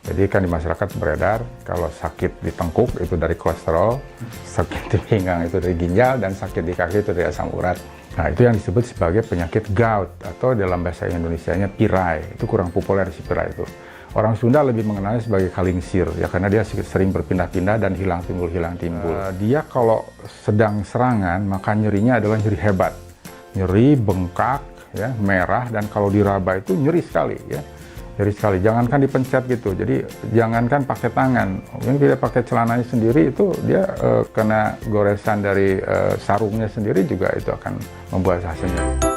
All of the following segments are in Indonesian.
Jadi kan di masyarakat beredar kalau sakit di tengkuk itu dari kolesterol, sakit di pinggang itu dari ginjal, dan sakit di kaki itu dari asam urat. Nah, itu yang disebut sebagai penyakit gout atau dalam bahasa Indonesianya pirai. Itu kurang populer si pirai itu. Orang Sunda lebih mengenalnya sebagai kalingsir ya, karena dia sering berpindah-pindah dan hilang timbul. Dia kalau sedang serangan maka nyerinya adalah nyeri hebat. Nyeri, bengkak, ya, merah, dan kalau diraba itu nyeri sekali ya. Nyeri sekali, jangankan dipencet gitu, jadi jangankan pakai tangan, mungkin tidak pakai celananya sendiri itu dia kena goresan dari sarungnya sendiri juga itu akan membuat hasilnya.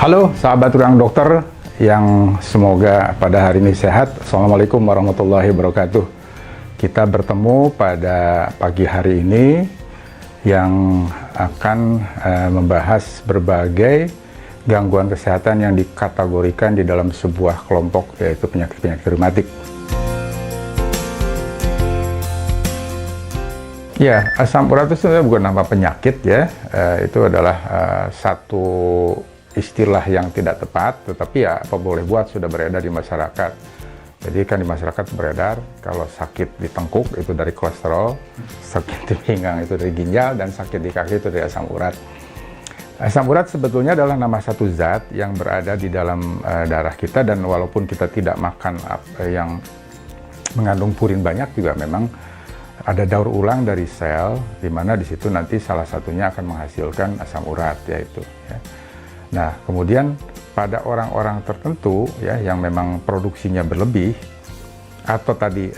Halo sahabat ruang dokter yang semoga pada hari ini sehat. Assalamualaikum warahmatullahi wabarakatuh. Kita bertemu pada pagi hari ini yang akan membahas berbagai gangguan kesehatan yang dikategorikan di dalam sebuah kelompok, yaitu penyakit-penyakit reumatik. Ya, asam urat itu sebenarnya bukan nama penyakit ya, itu adalah satu istilah yang tidak tepat, tetapi ya apa boleh buat, sudah beredar di masyarakat. Jadi kan di masyarakat beredar kalau sakit di tengkuk itu dari kolesterol, sakit di pinggang itu dari ginjal, dan sakit di kaki itu dari asam urat. Asam urat sebetulnya adalah nama satu zat yang berada di dalam darah kita, dan walaupun kita tidak makan yang mengandung purin banyak, juga memang ada daur ulang dari sel, di mana di situ nanti salah satunya akan menghasilkan asam urat, yaitu ya. Nah, kemudian pada orang-orang tertentu ya yang memang produksinya berlebih atau tadi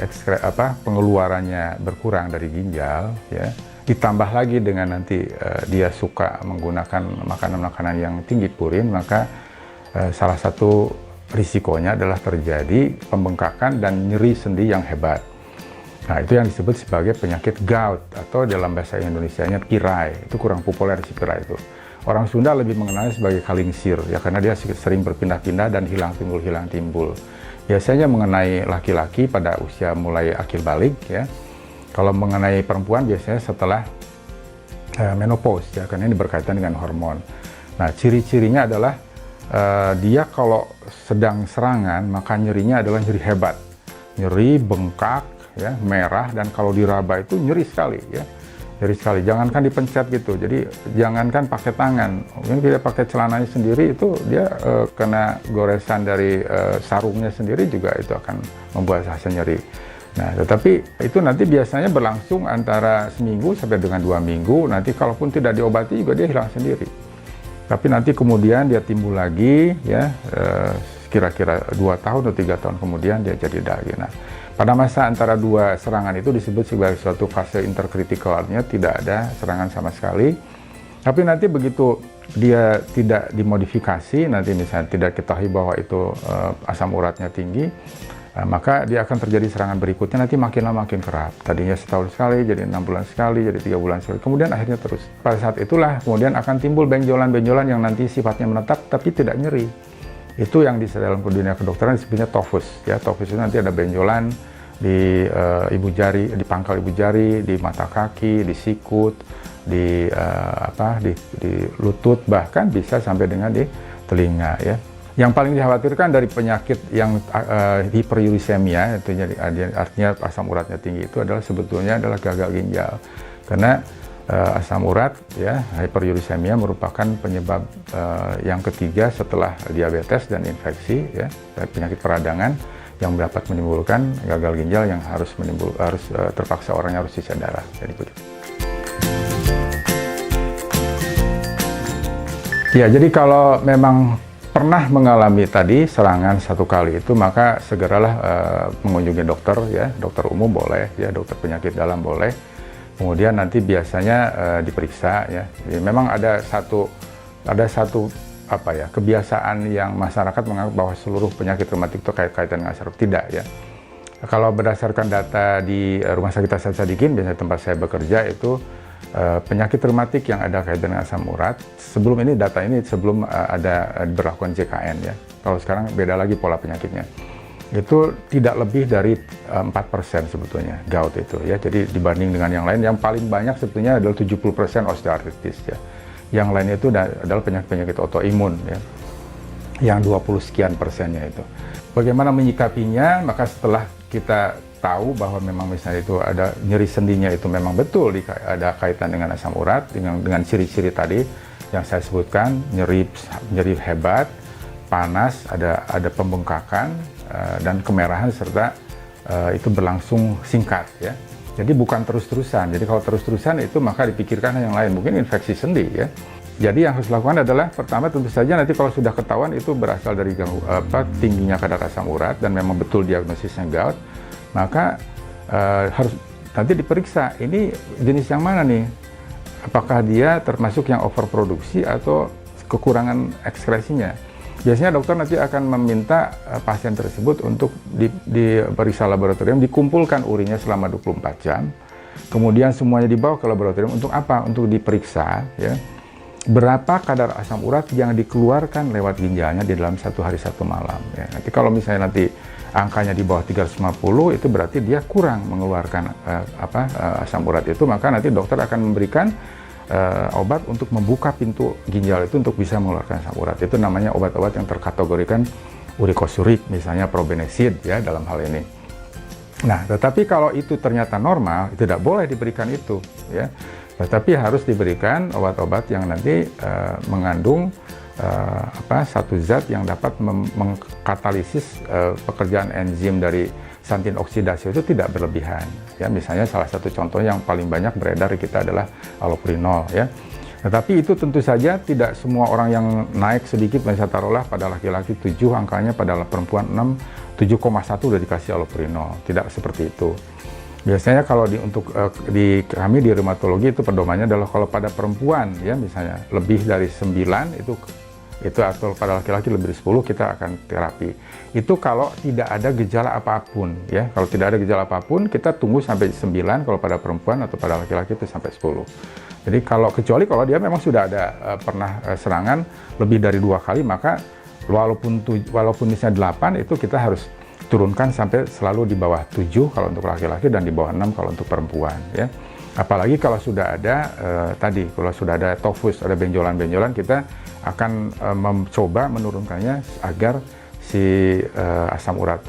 pengeluarannya berkurang dari ginjal ya, ditambah lagi dengan nanti dia suka menggunakan makanan-makanan yang tinggi purin, maka salah satu risikonya adalah terjadi pembengkakan dan nyeri sendi yang hebat. Nah, itu yang disebut sebagai penyakit gout atau dalam bahasa Indonesianya pirai. Itu kurang populer si pirai itu. Orang Sunda lebih mengenalnya sebagai kalingsir ya, karena dia sering berpindah-pindah dan hilang timbul. Biasanya mengenai laki-laki pada usia mulai akil balik ya. Kalau mengenai perempuan biasanya setelah menopause ya, karena ini berkaitan dengan hormon. Nah, ciri-cirinya adalah dia kalau sedang serangan maka nyerinya adalah nyeri hebat. Nyeri, bengkak ya, merah, dan kalau diraba itu nyeri sekali ya. Nyeri sekali, jangankan dipencet gitu, jadi jangankan pakai tangan, mungkin tidak pakai celananya sendiri itu dia kena goresan dari sarungnya sendiri juga itu akan membuat rasa nyeri. Nah, tetapi itu nanti biasanya berlangsung antara seminggu sampai dengan 2 minggu, nanti kalaupun tidak diobati juga dia hilang sendiri. Tapi nanti kemudian dia timbul lagi ya, kira-kira 2 tahun atau 3 tahun kemudian dia jadi lagi. Nah, pada masa antara dua serangan itu disebut sebagai suatu fase interkritikal, artinya tidak ada serangan sama sekali. Tapi nanti begitu dia tidak dimodifikasi, nanti misalnya tidak ketahui bahwa itu asam uratnya tinggi, maka dia akan terjadi serangan berikutnya, nanti makin lama makin kerap. Tadinya setahun sekali, jadi 6 bulan sekali, jadi 3 bulan sekali, kemudian akhirnya terus. Pada saat itulah kemudian akan timbul benjolan-benjolan yang nanti sifatnya menetap tapi tidak nyeri. Itu yang di dalam dunia kedokteran disebutnya tofus ya. Tofus itu nanti ada benjolan di ibu jari, di pangkal ibu jari, di mata kaki, di sikut, di lutut, bahkan bisa sampai dengan di telinga ya. Yang paling dikhawatirkan dari penyakit yang hiperurisemia, itu artinya asam uratnya tinggi, itu adalah sebetulnya adalah gagal ginjal. Karena asam urat ya, hiperurisemia merupakan penyebab yang ketiga setelah diabetes dan infeksi ya, penyakit peradangan yang dapat menimbulkan gagal ginjal yang terpaksa orangnya harus sisa darah. Jadi begitu. Ya, jadi kalau memang pernah mengalami tadi serangan satu kali itu, maka segeralah mengunjungi dokter ya, dokter umum boleh ya, dokter penyakit dalam boleh. Kemudian nanti biasanya diperiksa ya. Jadi memang ada satu kebiasaan yang masyarakat menganggap bahwa seluruh penyakit reumatik itu kaitan dengan asam urat. Tidak ya. Kalau berdasarkan data di Rumah Sakit Hasan Sadikin, biasanya tempat saya bekerja, itu penyakit reumatik yang ada kaitan dengan asam urat, sebelum ini data ini sebelum ada berlakukan JKN ya. Kalau sekarang beda lagi pola penyakitnya. Itu tidak lebih dari 4% sebetulnya gout itu ya. Jadi dibanding dengan yang lain, yang paling banyak sebetulnya adalah 70% osteoartritis ya. Yang lainnya itu adalah penyakit-penyakit autoimun ya. Yang 20 sekian persennya itu. Bagaimana menyikapinya? Maka setelah kita tahu bahwa memang misalnya itu ada nyeri sendinya, itu memang betul ada kaitan dengan asam urat, dengan ciri-ciri tadi yang saya sebutkan, nyeri hebat, panas, ada pembengkakan, dan kemerahan, serta itu berlangsung singkat ya. Jadi bukan terus-terusan. Jadi kalau terus-terusan itu maka dipikirkan yang lain, mungkin infeksi sendi ya. Jadi yang harus dilakukan adalah pertama tentu saja nanti kalau sudah ketahuan itu berasal dari tingginya kadar asam urat dan memang betul diagnosisnya gout, maka harus nanti diperiksa ini jenis yang mana nih, apakah dia termasuk yang overproduksi atau kekurangan ekskresinya. Biasanya dokter nanti akan meminta pasien tersebut untuk diperiksa laboratorium, dikumpulkan urinnya selama 24 jam, kemudian semuanya dibawa ke laboratorium untuk apa? Untuk diperiksa ya, berapa kadar asam urat yang dikeluarkan lewat ginjalnya di dalam 1 hari 1 malam ya. Nanti kalau misalnya nanti angkanya di bawah 350, itu berarti dia kurang mengeluarkan asam urat itu, maka nanti dokter akan memberikan obat untuk membuka pintu ginjal itu untuk bisa mengeluarkan asam urat. Itu namanya obat-obat yang terkategorikan urikosurik, misalnya probenecid ya dalam hal ini. Nah, tetapi kalau itu ternyata normal, tidak boleh diberikan itu ya. Tetapi harus diberikan obat-obat yang nanti mengandung satu zat yang dapat mengkatalisis pekerjaan enzim dari santin oksidasi itu tidak berlebihan ya. Misalnya salah satu contoh yang paling banyak beredar di kita adalah allopurinol ya. Tetapi itu tentu saja tidak semua orang yang naik sedikit, misalnya taruhlah pada laki-laki 7 angkanya, pada perempuan 6, 7,1 udah dikasih allopurinol. Tidak seperti itu. Biasanya kalau di kami di reumatologi itu pedomannya adalah kalau pada perempuan ya misalnya lebih dari 9 itu atau pada laki-laki lebih dari 10 kita akan terapi. Itu kalau tidak ada gejala apapun ya. Kalau tidak ada gejala apapun kita tunggu sampai 9 kalau pada perempuan, atau pada laki-laki itu sampai 10. Jadi kecuali kalau dia memang sudah ada pernah serangan lebih dari 2 kali, maka walaupun misalnya 8 itu kita harus turunkan sampai selalu di bawah 7 kalau untuk laki-laki dan di bawah 6 kalau untuk perempuan ya. Apalagi kalau sudah ada kalau sudah ada tofus, ada benjolan-benjolan, kita akan mencoba menurunkannya agar si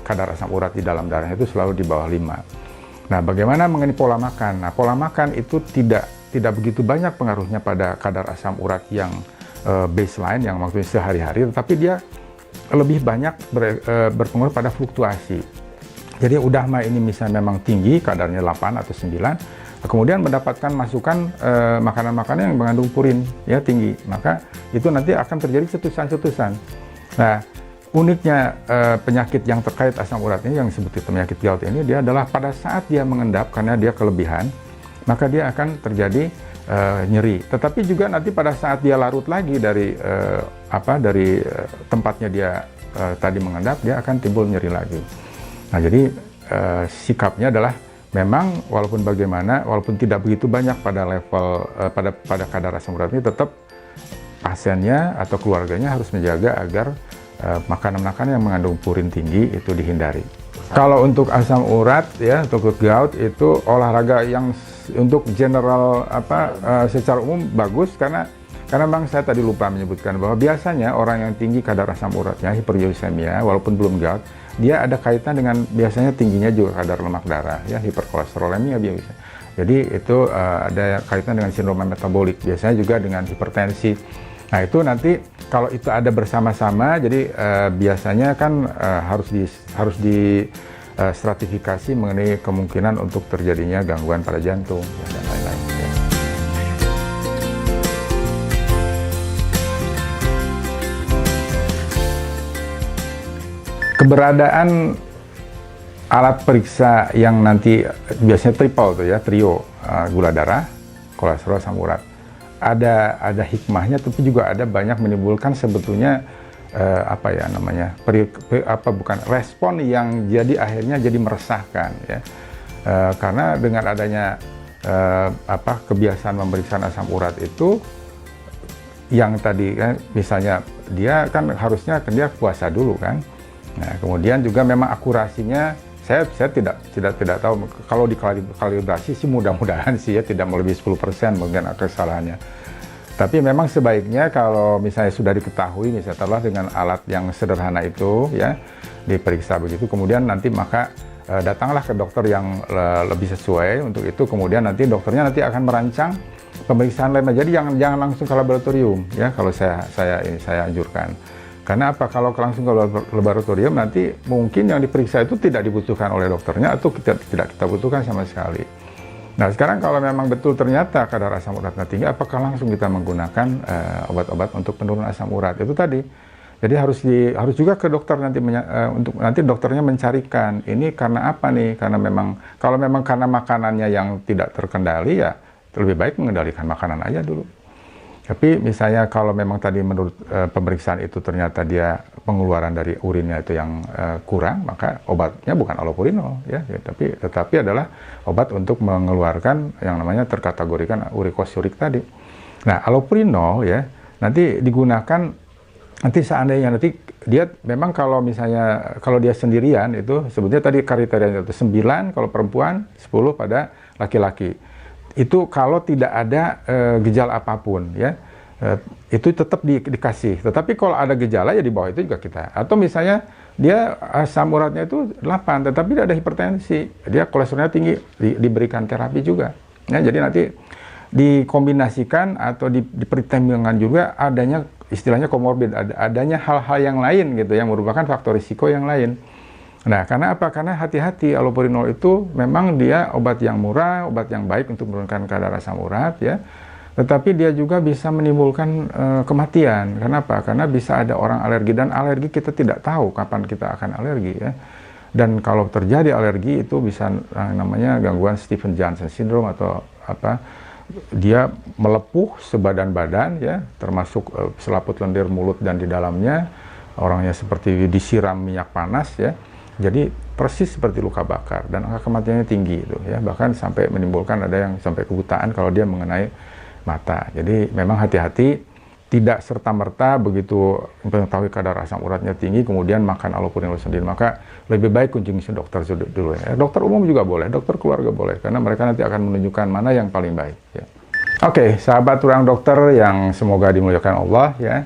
kadar asam urat di dalam darahnya itu selalu di bawah 5. Nah, bagaimana mengenai pola makan? Nah, pola makan itu tidak begitu banyak pengaruhnya pada kadar asam urat yang baseline, yang maksudnya sehari-hari, tetapi dia lebih banyak berpengaruh pada fluktuasi. Jadi udah ini misalnya memang tinggi, kadarnya 8 atau 9, kemudian mendapatkan masukan makanan-makanan yang mengandung purin ya tinggi, maka itu nanti akan terjadi cetusan-cetusan. Nah, uniknya penyakit yang terkait asam urat ini yang disebut penyakit gout ini, dia adalah pada saat dia mengendap karena dia kelebihan, maka dia akan terjadi nyeri. Tetapi juga nanti pada saat dia larut lagi dari tempatnya dia tadi mengendap, dia akan timbul nyeri lagi. Nah, jadi sikapnya adalah memang walaupun tidak begitu banyak pada level pada kadar asam urat ini, tetap pasiennya atau keluarganya harus menjaga agar makanan-makanan yang mengandung purin tinggi itu dihindari. Kalau untuk asam urat ya, untuk gout itu olahraga yang untuk general secara umum bagus, karena memang saya tadi lupa menyebutkan bahwa biasanya orang yang tinggi kadar asam uratnya, hipergliksemia, walaupun belum gout, dia ada kaitan dengan biasanya tingginya juga kadar lemak darah ya, hiperkolesterolemia biasa. Jadi itu ada kaitan dengan sindrom metabolik, biasanya juga dengan hipertensi. Nah, itu nanti kalau itu ada bersama-sama, jadi biasanya kan harus di stratifikasi mengenai kemungkinan untuk terjadinya gangguan pada jantung dan lain-lain. Ya. Keberadaan alat periksa yang nanti biasanya triple tuh ya, trio, gula darah, kolesterol, asam urat. ada hikmahnya, tapi juga ada banyak menimbulkan sebetulnya apa ya namanya bukan respon yang jadi akhirnya jadi meresahkan ya. Karena dengan adanya kebiasaan pemeriksaan asam urat itu yang tadi kan, misalnya dia kan harusnya dia puasa dulu kan. Nah, kemudian juga memang akurasinya saya tidak tahu, kalau dikalibrasi sih mudah-mudahan sih ya tidak melebihi 10% mungkin kesalahannya. Tapi memang sebaiknya kalau misalnya sudah diketahui, misalnya dengan alat yang sederhana itu ya, diperiksa begitu, kemudian nanti maka datanglah ke dokter yang lebih sesuai untuk itu, kemudian nanti dokternya nanti akan merancang pemeriksaan lainnya. Jadi jangan langsung ke laboratorium ya, kalau saya anjurkan. Karena apa? Kalau langsung ke laboratorium nanti mungkin yang diperiksa itu tidak dibutuhkan oleh dokternya atau tidak kita butuhkan sama sekali. Nah, sekarang kalau memang betul ternyata kadar asam uratnya tinggi, apakah langsung kita menggunakan obat-obat untuk penurunan asam urat itu tadi? Jadi harus juga ke dokter nanti untuk nanti dokternya mencarikan ini karena apa nih? Karena memang kalau memang karena makanannya yang tidak terkendali ya lebih baik mengendalikan makanan aja dulu. Tapi misalnya kalau memang tadi menurut pemeriksaan itu ternyata dia pengeluaran dari urinnya itu yang kurang, maka obatnya bukan allopurinol ya, tetapi adalah obat untuk mengeluarkan yang namanya terkategorikan uricosiurik tadi. Nah, allopurinol ya nanti digunakan nanti seandainya nanti dia memang kalau misalnya kalau dia sendirian itu sebetulnya tadi kriterianya itu 9 kalau perempuan, 10 pada laki-laki. Itu kalau tidak ada gejala apapun ya, itu tetap dikasih. Tetapi kalau ada gejala ya di bawah itu juga kita. Atau misalnya dia asam uratnya itu 8 tetapi tidak ada hipertensi, dia kolesterolnya tinggi, diberikan terapi juga ya. Jadi nanti dikombinasikan atau dipertimbangkan juga adanya istilahnya komorbid, adanya hal-hal yang lain gitu yang merupakan faktor risiko yang lain. Nah, karena apa? Karena hati-hati, allopurinol itu memang dia obat yang murah, obat yang baik untuk menurunkan kadar asam urat ya. Tetapi dia juga bisa menimbulkan kematian. Kenapa? Karena bisa ada orang alergi, dan alergi kita tidak tahu kapan kita akan alergi ya. Dan kalau terjadi alergi itu bisa namanya gangguan Stevens-Johnson syndrome atau apa? Dia melepuh sebadan badan ya, termasuk selaput lendir mulut dan di dalamnya orangnya seperti disiram minyak panas ya. Jadi persis seperti luka bakar dan angka kematiannya tinggi itu ya, bahkan sampai menimbulkan ada yang sampai kebutaan kalau dia mengenai mata. Jadi memang hati-hati, tidak serta-merta begitu mengetahui kadar asam uratnya tinggi kemudian makan allopurinol sendiri, maka lebih baik kunjungi dokter dulu ya. Dokter umum juga boleh, dokter keluarga boleh, karena mereka nanti akan menunjukkan mana yang paling baik ya. Oke, sahabat ruang dokter yang semoga dimuliakan Allah ya.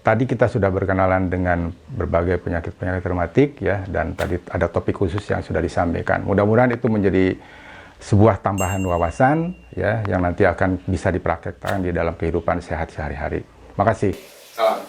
Tadi kita sudah berkenalan dengan berbagai penyakit-penyakit reumatik ya, dan tadi ada topik khusus yang sudah disampaikan. Mudah-mudahan itu menjadi sebuah tambahan wawasan ya yang nanti akan bisa dipraktekkan di dalam kehidupan sehat sehari-hari. Makasih. Salam.